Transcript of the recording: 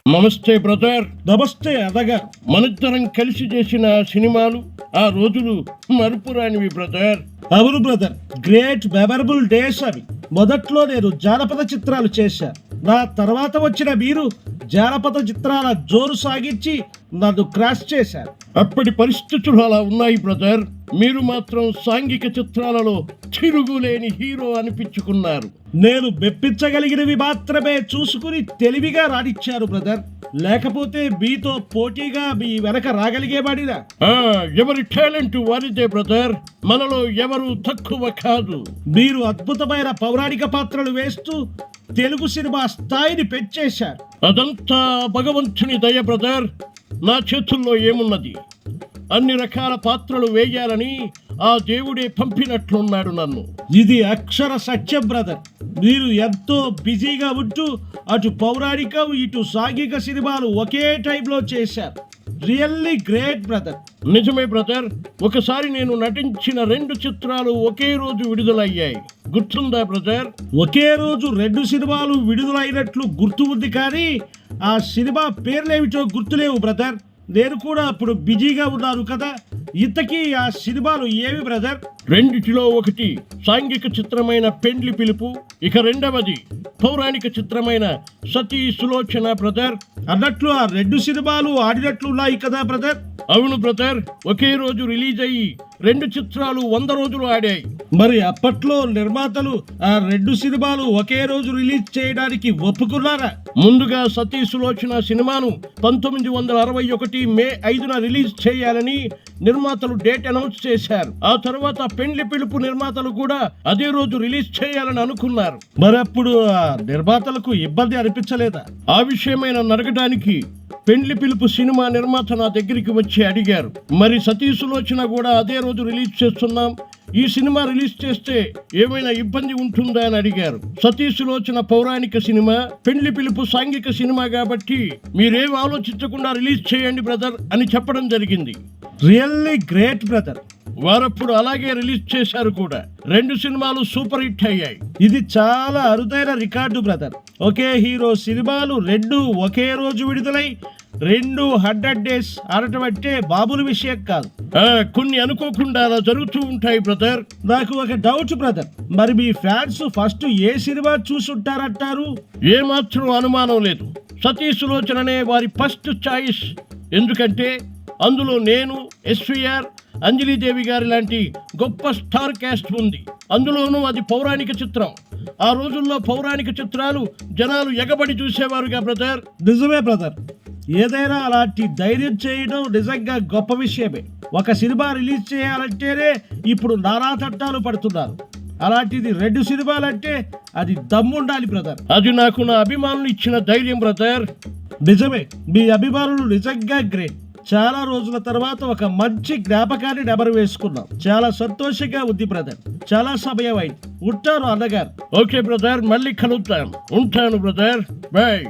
నమస్తే బ్రదర్. నమస్తే అన్నగారు. మనిద్దరం కలిసి చేసిన సినిమాలు ఆ రోజులు మరుపురానివి బ్రదర్. అవును బ్రదర్, గ్రేట్ మెమరబుల్ డేస్ అవి. మొదట్లో నేను జానపద చిత్రాలు చేశా. నా తర్వాత వచ్చిన మీరు జానపద చిత్రాల జోరు సాగించి నన్ను క్రాష్ చేశారు. అప్పటి పరిస్థితులు అలా ఉన్నాయి బ్రదర్. మీరు మాత్రం సాంఘిక చిత్రాలలో తిరుగులేని హీరో అనిపించుకున్నారు. నేను మెప్పించగలిగినవి మాత్రమే చూసుకుని తెలివిగా రానిచ్చారు బ్రదర్. లేకపోతే మీతో పోటీగా మీ వెనక రాగలిగేవాడినా. ఎవరి టాలెంట్ వారిదే బ్రదర్. మనలో ఎవరు తక్కువ కాదు. మీరు అద్భుతమైన పౌరాణిక పాత్రలు వేస్తూ తెలుగు సినిమా స్థాయిని పెంచేశారు. అదంతా భగవంతుని దయ బ్రదర్. నా చేతుల్లో ఏమున్నది? అన్ని రకాల పాత్రలు వేయాలని ఆ దేవుడే పంపినట్లున్నాడు నన్ను. ఇది అక్షర సత్యం బ్రదర్. మీరు ఎంతో బిజీగా ఉంటూ అటు పౌరాణికం ఇటు సాంఘిక సినిమాలు ఒకే టైంలో చేశారు. Really great brother. నిజమే బ్రదర్. ఒకసారి నేను నటించిన 2 చిత్రాలు ఒకే రోజు విడుదలయ్యాయి. గుర్తుందా బ్రదర్? ఒకే రోజు 2 సినిమాలు విడుదలైనట్లు గుర్తు ఉంది, కానీ ఆ సినిమా పేర్లేమిటో గుర్తులేవు బ్రదర్. నేను కూడా అప్పుడు బిజీగా ఉన్నాను కదా. ఇంతకీ ఆ సినిమాలు ఏవి బ్రదర్? రెండిటిలో ఒకటి సాంఘిక చిత్రమైన పెండ్లి పిలుపు, ఇక రెండవది పౌరాణిక చిత్రమైన సతీ సులోచన బ్రదర్. అన్నట్లు ఆ 2 సినిమాలు ఆడినట్లున్నాయి కదా బ్రదర్? అవును బ్రదర్. ఒకే రోజు రిలీజ్ అయ్యి 2 చిత్రాలు 100 రోజులు ఆడాయి. మరి అప్పట్లో నిర్మాతలు ఆ 2 సినిమాలు ఒకే రోజు రిలీజ్ చేయడానికి ఒప్పుకున్నారా? ముందుగా సతీ సులోచన సినిమాను 1961 మే 5న రిలీజ్ చేయాలని నిర్మాతలు డేట్ అనౌన్స్ చేశారు. ఆ తర్వాత పెండ్లి పిలుపు నిర్మాతలు కూడా అదే రోజు రిలీజ్ చేయాలని అనుకున్నారు. మరి అప్పుడు ఆ నిర్మాతలకు ఇబ్బంది అనిపించలేదా? ఆ విషయమైన నరగడానికి పెండ్లి పిలుపు సినిమా నిర్మాత నా దగ్గరికి వచ్చి అడిగారు, మరి సతీ సులోచన కూడా అదే రోజు రిలీజ్ చేస్తున్నాం, ఈ సినిమా రిలీజ్ చేస్తే ఏమైనా ఇబ్బంది ఉంటుందా అని అడిగారు. సతీ సులోచన పౌరాణిక సినిమా, పెండ్లి పిలుపు సాంఘిక సినిమా కాబట్టి మీరేం ఆలోచించకుండా రిలీజ్ చేయండి బ్రదర్ అని చెప్పడం జరిగింది. Really great brother. వారప్పుడు అలాగే రిలీజ్ చేశారు కూడా. 2 సినిమాలు సూపర్ హిట్ అయ్యాయి. ఇది చాలా అరుదైన రికార్డు బ్రదర్. ఒకే హీరో సినిమాలు 2 ఒకే రోజు విడుదలై 100 డేస్ ఆడటం అంటే మామూలు విషయం కాదు. కొన్ని అనుకోకుండా అలా జరుగుతూ ఉంటాయి బ్రదర్. నాకు ఒక డౌట్ బ్రదర్. మరి మీ ఫ్యాన్స్ ఫస్ట్ ఏ సినిమా చూసుంటారంటారు? ఏమాత్రం అనుమానం లేదు, సతీ సులోచననే వారి ఫస్ట్ చాయిస్. ఎందుకంటే అందులో నేను, ఎస్వీఆర్, అంజలీదేవి గారి లాంటి గొప్ప స్టార్ క్యాస్ట్ ఉంది. అందులోనూ అది పౌరాణిక చిత్రం. ఆ రోజుల్లో పౌరాణిక చిత్రాలు జనాలు ఎగబడి చూసేవారుగా బ్రదర్. నిజమే బ్రదర్. ఏదైనా అలాంటి ధైర్యం చేయడం నిజంగా గొప్ప విషయమే. ఒక సినిమా రిలీజ్ చేయాలంటేనే ఇప్పుడు నానా చట్టాలు పడుతున్నారు. అలాంటిది 2 సినిమాలంటే అది దమ్ముండాలి బ్రదర్. అది నాకు నా అభిమానులు ఇచ్చిన ధైర్యం బ్రదర్. నిజమే, మీ అభిమానులు నిజంగా గ్రేట్. చాలా రోజుల తర్వాత ఒక మంచి జ్ఞాపకాన్ని నెమరు వేసుకున్నాం. చాలా సంతోషంగా ఉంది బ్రదర్. చాలా సమయం అయింది. ఉంటాను అన్నగారు. ఓకే బ్రదర్, మళ్ళీ కలుద్దాం. ఉంటాను బ్రదర్, బాయ్.